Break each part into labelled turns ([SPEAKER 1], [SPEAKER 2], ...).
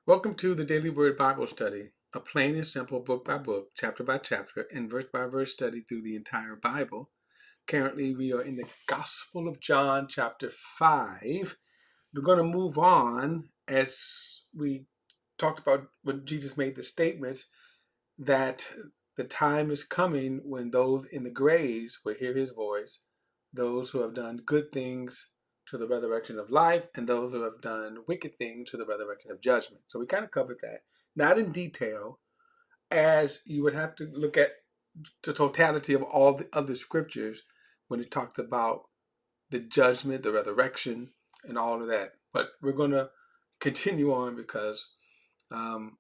[SPEAKER 1] Welcome to the Daily Word Bible Study, a plain and simple book by book, chapter by chapter, and verse by verse study through the entire Bible. Currently, we are in the Gospel of John, chapter 5. We're going to move on as we talked about when Jesus made the statement that the time is coming when those in the graves will hear his voice, those who have done good things to the resurrection of life, and those who have done wicked things to the resurrection of judgment. So we kind of covered that, not in detail, as you would have to look at the totality of all the other scriptures when it talks about the judgment, the resurrection, and all of that. But we're going to continue on because um,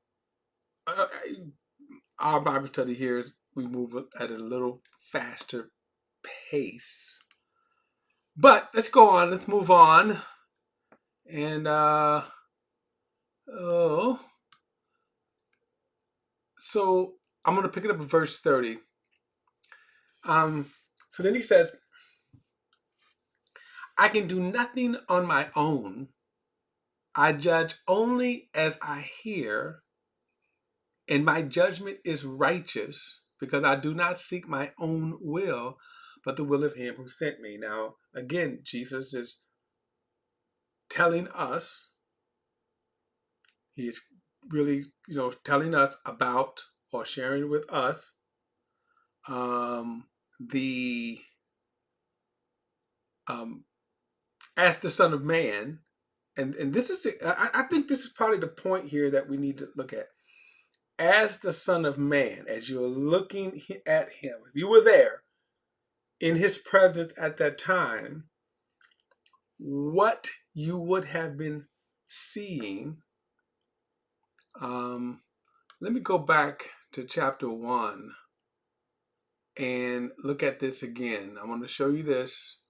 [SPEAKER 1] our Bible study here is we move at a little faster pace. But let's go on. Let's move on. And oh, so I'm going to pick it up at verse 30. So then he says, I can do nothing on my own. I judge only as I hear, and my judgment is righteous because I do not seek my own will, but the will of him who sent me. Now, again, Jesus is telling us, he's really, telling us about or sharing with us the as the Son of Man, and this is I think this is probably the point here that we need to look at. As the Son of Man, as you're looking at him, if you were there in his presence at that time, what you would have been seeing. Let me go back to chapter 1 and look at this again. I want to show you this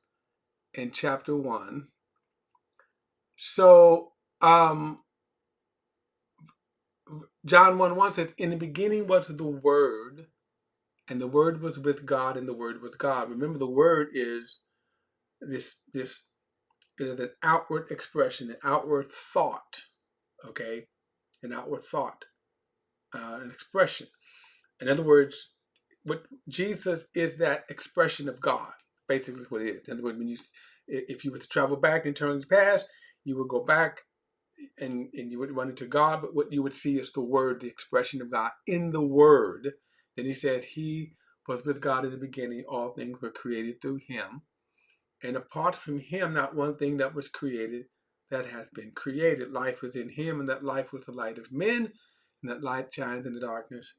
[SPEAKER 1] in chapter 1. So, John 1:1 says, in the beginning was the Word, and the Word was with God, and the Word was God. Remember, the Word is this is an outward expression, an outward thought, okay? An outward thought, an expression. In other words, what Jesus is that expression of God, basically is what it is. In other words, if you were to travel back in times past, you would go back and you would run into God, but what you would see is the Word, the expression of God in the Word. Then he says, he was with God in the beginning, all things were created through him. And apart from him, not one thing that was created that has been created. Life was in him, and that life was the light of men, and that light shines in the darkness,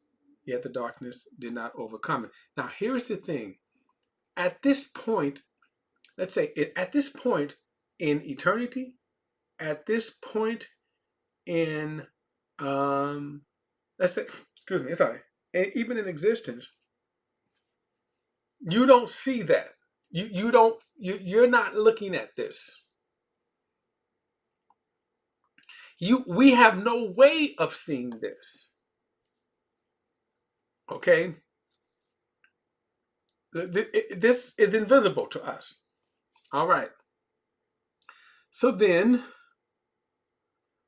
[SPEAKER 1] yet the darkness did not overcome it. Now, here's the thing. At this point, let's say, at this point in eternity, at this point in, let's say, excuse me, sorry, and even in existence, you don't see that. You're not looking at this. We have no way of seeing this. Okay? This is invisible to us. All right. So then,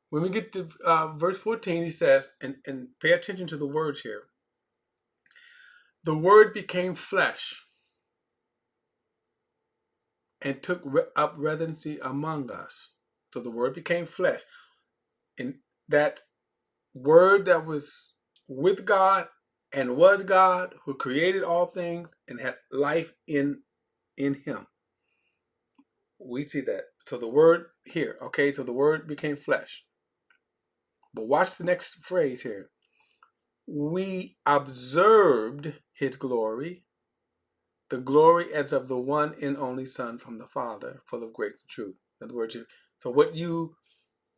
[SPEAKER 1] when we get to verse 14, he says, and pay attention to the words here. The Word became flesh and took up residency among us. So the Word became flesh. And that Word that was with God and was God, who created all things and had life in him. We see that. So the Word here, okay, so the Word became flesh. But watch the next phrase here. We observed his glory, the glory as of the one and only Son from the Father, full of grace and truth. In other words, so what you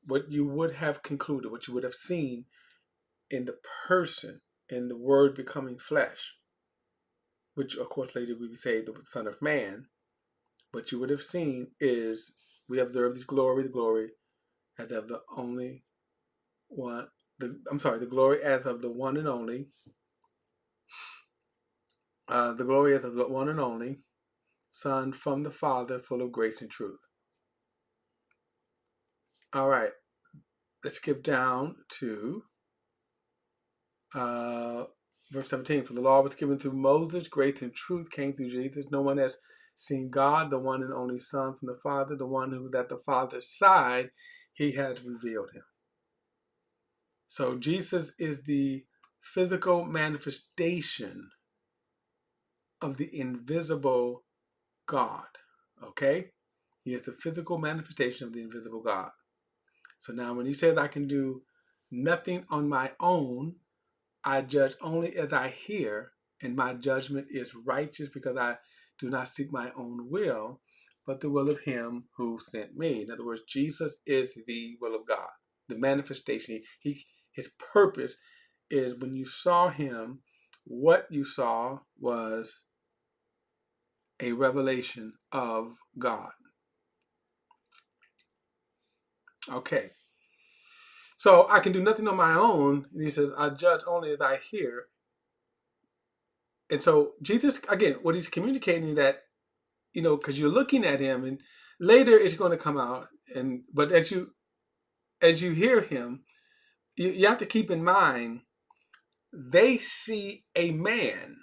[SPEAKER 1] would have concluded, what you would have seen in the person, in the Word becoming flesh, which of course later we would say the Son of Man, what you would have seen is we observe his glory, the glory as of the only one, the glory as of the one and only, the glory as of the one and only Son from the Father, full of grace and truth. All right. let's skip down to verse 17. For the law was given through Moses, grace and truth came through Jesus. No one has seen God, the one and only Son from the Father, the one who at the Father's side, he has revealed him. So Jesus is the physical manifestation of the invisible God. Okay? He is the physical manifestation of the invisible God. So now when he says I can do nothing on my own, I judge only as I hear, and my judgment is righteous because I do not seek my own will, but the will of him who sent me. In other words, Jesus is the will of God, the manifestation. His purpose is when you saw him, what you saw was a revelation of God. Okay. So I can do nothing on my own. And he says, I judge only as I hear. And so Jesus, again, what he's communicating that, because you're looking at him and later it's going to come out. But as you hear him, you have to keep in mind, they see a man.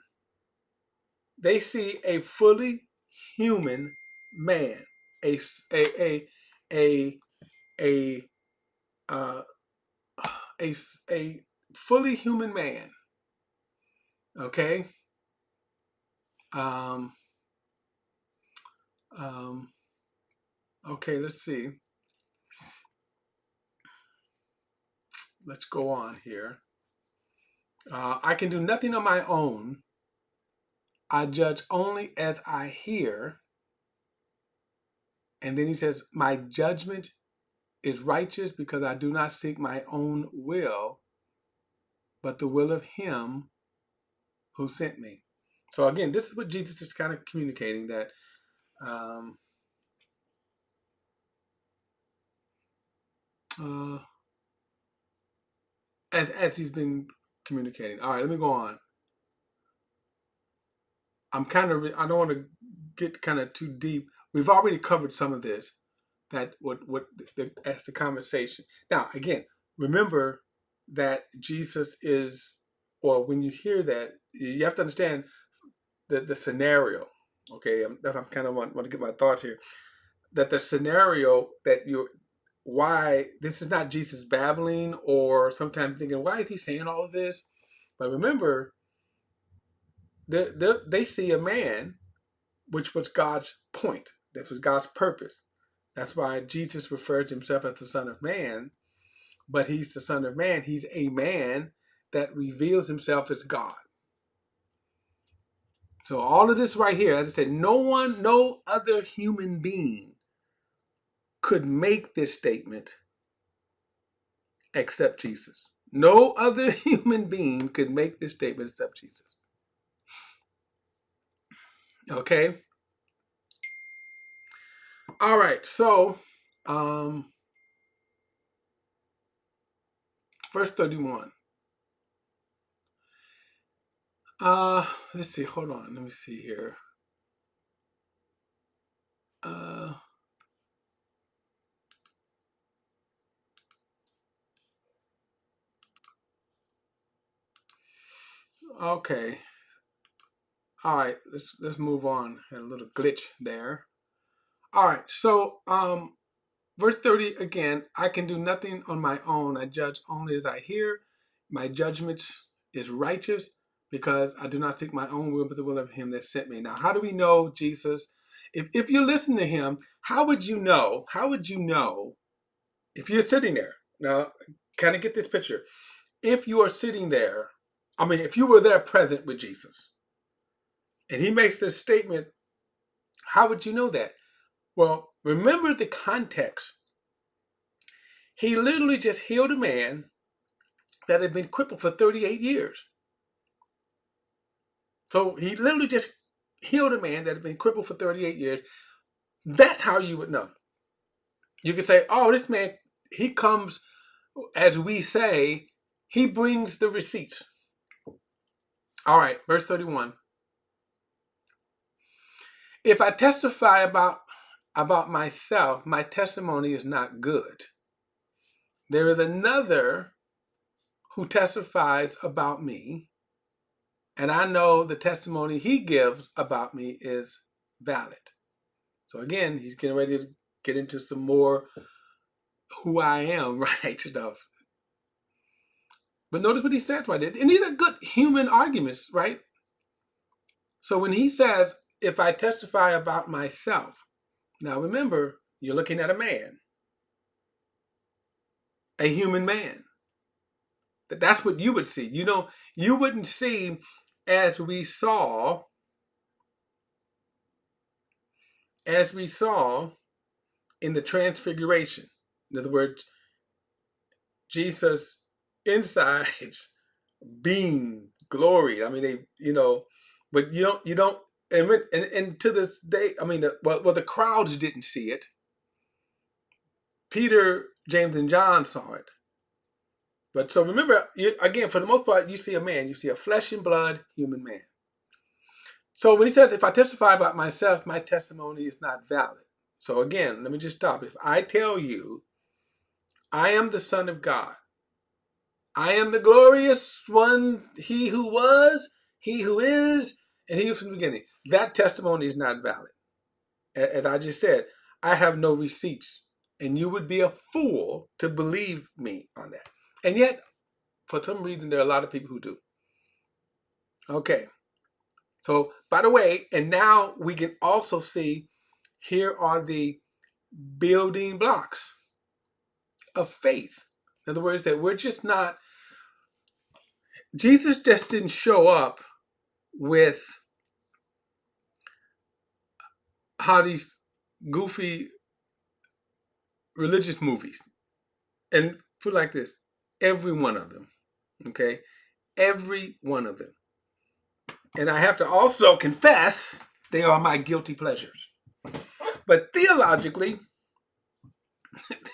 [SPEAKER 1] They see a fully human man, a a a a uh, a fully human man. Okay. Um, um, okay. Let's see. Let's go on here. I can do nothing on my own. I judge only as I hear. And then he says, my judgment is righteous because I do not seek my own will, but the will of him who sent me. So again, this is what Jesus is kind of communicating, that as he's been communicating. All right, let me go on. I don't want to get kind of too deep. We've already covered some of this. That as the conversation. Now again, remember that Jesus is, or when you hear that, you have to understand the scenario. Okay, I'm kind of want to get my thoughts here. That the scenario that why this is not Jesus babbling, or sometimes thinking, why is he saying all of this? But remember, they see a man, which was God's point. That was God's purpose. That's why Jesus refers to himself as the Son of Man, but he's the Son of Man. He's a man that reveals himself as God. So all of this right here, as I said, no other human being could make this statement except Jesus. No other human being could make this statement except Jesus. Okay? All right, so verse 31. Let's see, hold on, let me see here. Okay. All right, let's move on. Had a little glitch there. All right, so verse 30 again, I can do nothing on my own. I judge only as I hear. My judgments is righteous because I do not seek my own will, but the will of him that sent me. Now, how do we know Jesus? If you listen to him, how would you know? How would you know if you're sitting there? Now, kind of get this picture. If you are sitting there, if you were there present with Jesus, and he makes this statement, how would you know that? Well, remember the context. He literally just healed a man that had been crippled for 38 years. So he literally just healed a man that had been crippled for 38 years. That's how you would know. You could say, oh, this man, he comes, as we say, he brings the receipts. All right, verse 31. If I testify about myself, my testimony is not good. there is another who testifies about me, and I know the testimony he gives about me is valid. So again, he's getting ready to get into some more who I am, right, stuff. But notice what he says right there. And these are good human arguments, right? So when he says, if I testify about myself, now remember, you're looking at a man, a human man. That's what you would see. You wouldn't see as we saw in the transfiguration. In other words, Jesus insides being glory. I mean, but you don't, and to this day, I mean, the crowds didn't see it. Peter, James, and John saw it. But so remember, again, for the most part, you see a man, you see a flesh and blood human man. So when he says, if I testify about myself, my testimony is not valid. So again, let me just stop. If I tell you, I am the Son of God, I am the glorious one, he who was, he who is, and he who from the beginning, that testimony is not valid. As I just said, I have no receipts, and you would be a fool to believe me on that. And yet, for some reason, there are a lot of people who do. Okay. So, by the way, and now we can also see here are the building blocks of faith. In other words, that we're just not, Jesus just didn't show up with how these goofy religious movies. And put it like this, every one of them, okay? Every one of them. And I have to also confess, they are my guilty pleasures. But theologically,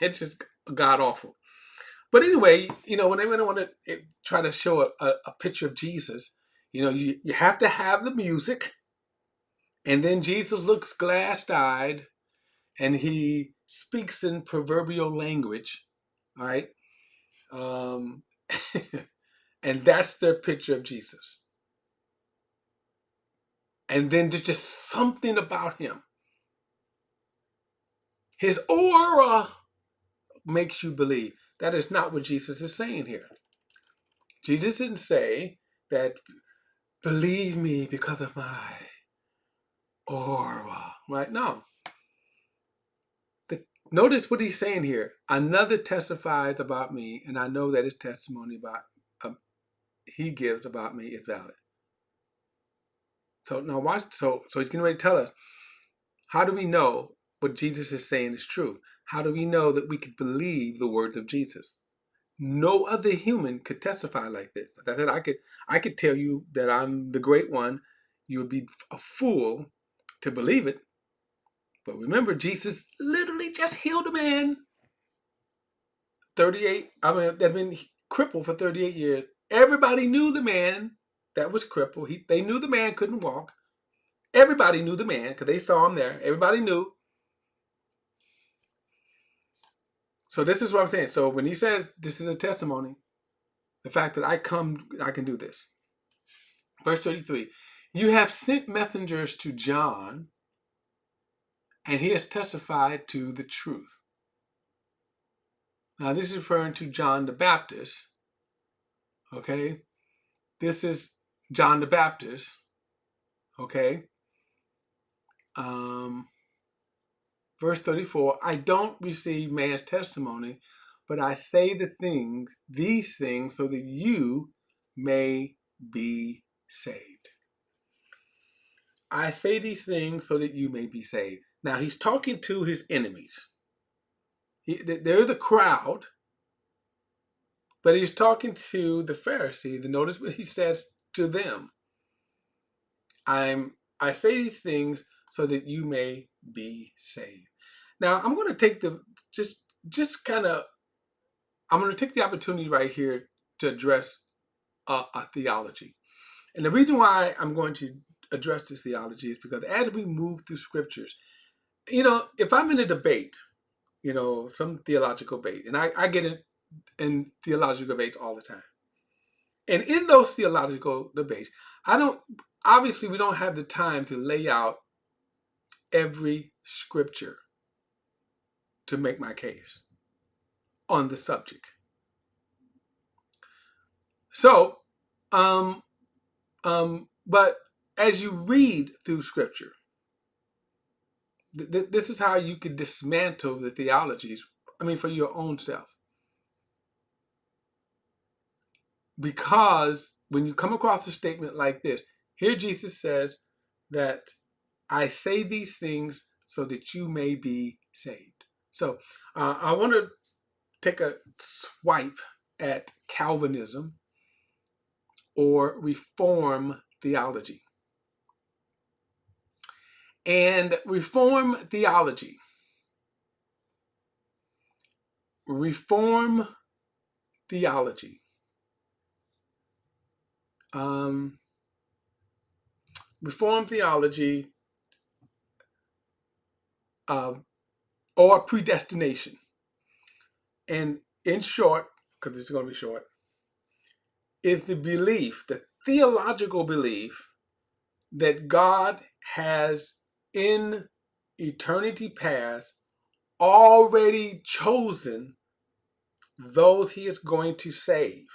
[SPEAKER 1] they're just god awful. But anyway, when they want to try to show a picture of Jesus, you have to have the music, and then Jesus looks glass-eyed, and he speaks in proverbial language, all right? And that's their picture of Jesus. And then there's just something about him. His aura makes you believe. That is not what Jesus is saying here. Jesus didn't say that, believe me because of my aura, right? No. Notice what he's saying here. Another testifies about me, and I know that his testimony he gives about me is valid. So now watch. So he's getting ready to tell us, how do we know what Jesus is saying is true? How do we know that we could believe the words of Jesus? No other human could testify like this. Like I said, I could tell you that I'm the great one. You would be a fool to believe it. But remember, Jesus literally just healed a man. 38, that had been crippled for 38 years. Everybody knew the man that was crippled. They knew the man couldn't walk. Everybody knew the man because they saw him there. Everybody knew. So this is what I'm saying. So when he says this is a testimony, the fact that I can do this. Verse 33, you have sent messengers to John, and he has testified to the truth. Now this is referring to John the Baptist. Okay. This is John the Baptist. Okay. Verse 34, I don't receive man's testimony, but I say these things, so that you may be saved. I say these things so that you may be saved. Now he's talking to his enemies. They're the crowd, but he's talking to the Pharisees. Notice what he says to them. I say these things so that you may be saved. Now I'm going to take I'm going to take the opportunity right here to address a theology. And the reason why I'm going to address this theology is because as we move through scriptures, if I'm in a debate, some theological debate, and I get in theological debates all the time. And in those theological debates, obviously we don't have the time to lay out every scripture to make my case on the subject. So, but as you read through scripture, this is how you could dismantle the theologies, for your own self. Because when you come across a statement like this, here Jesus says that I say these things so that you may be saved. So I want to take a swipe at Calvinism or Reform theology. And Reform theology, Reform theology, Reform theology, or predestination. And in short, because it's going to be short, is the belief, the theological belief, that God has in eternity past already chosen those he is going to save.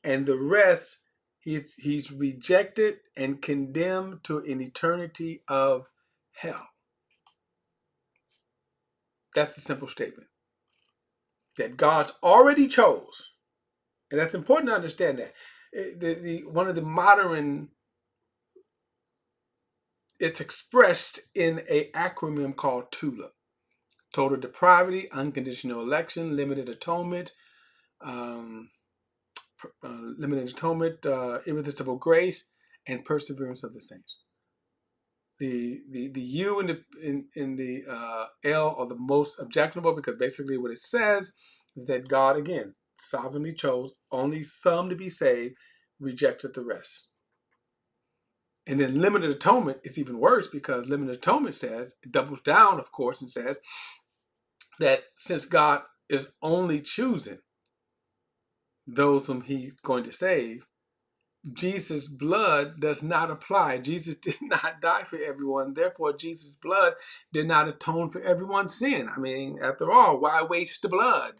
[SPEAKER 1] And the rest he's rejected and condemned to an eternity of hell. That's a simple statement. That God's already chose. And that's important to understand that. One of the modern, it's expressed in an acronym called TULIP. Total depravity, unconditional election, limited atonement, irresistible grace, and perseverance of the saints. The U in the L are the most objectionable, because basically what it says is that God, again, sovereignly chose only some to be saved, rejected the rest. And then limited atonement is even worse, because limited atonement says, it doubles down, of course, and says that since God is only choosing those whom he's going to save, Jesus' blood does not apply. Jesus did not die for everyone. Therefore, Jesus' blood did not atone for everyone's sin. After all, why waste the blood?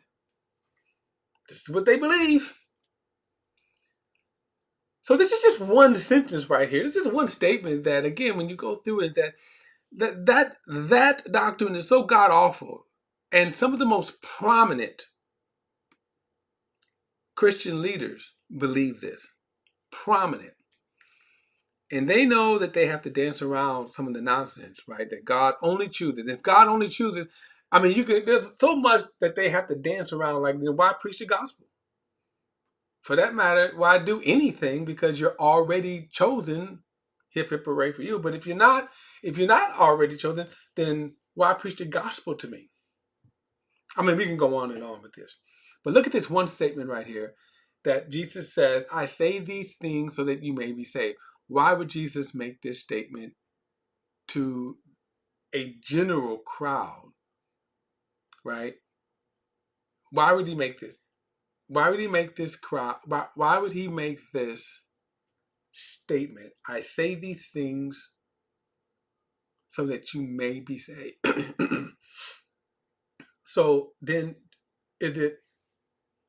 [SPEAKER 1] This is what they believe. So this is just one sentence right here. This is one statement that, again, when you go through it, that doctrine is so god-awful. And some of the most prominent Christian leaders believe this. Prominent. And they know that they have to dance around some of the nonsense, right? That God only chooses. If God only chooses, there's so much that they have to dance around. Like, then why preach the gospel? For that matter, why do anything? Because you're already chosen. Hip hip hooray for you. But if you're not already chosen, then why preach the gospel to me? We can go on and on with this. But look at this one statement right here that Jesus says, I say these things so that you may be saved. Why would Jesus make this statement to a general crowd, right? Why would he make this? Why would he make this crowd? Why would he make this statement? I say these things so that you may be saved. So then, is it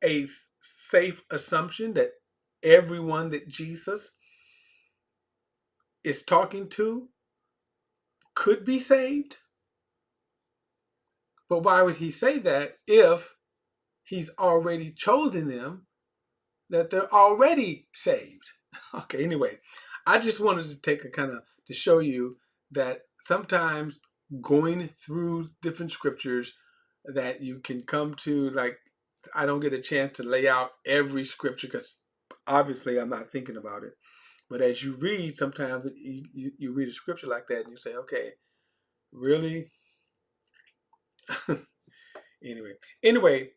[SPEAKER 1] a safe assumption that everyone that Jesus is talking to could be saved? But why would he say that if he's already chosen them, that they're already saved? Okay, anyway, I just wanted to take to show you that sometimes going through different scriptures that you can come to, like, I don't get a chance to lay out every scripture because obviously I'm not thinking about it. But as you read, sometimes you read a scripture like that and you say, okay, really? Anyway,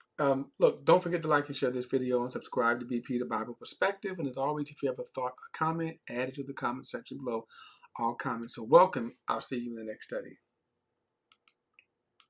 [SPEAKER 1] look, don't forget to like and share this video and subscribe to BP the Bible Perspective. And as always, if you have a thought, a comment, add it to the comment section below. All comments are welcome. I'll see you in the next study.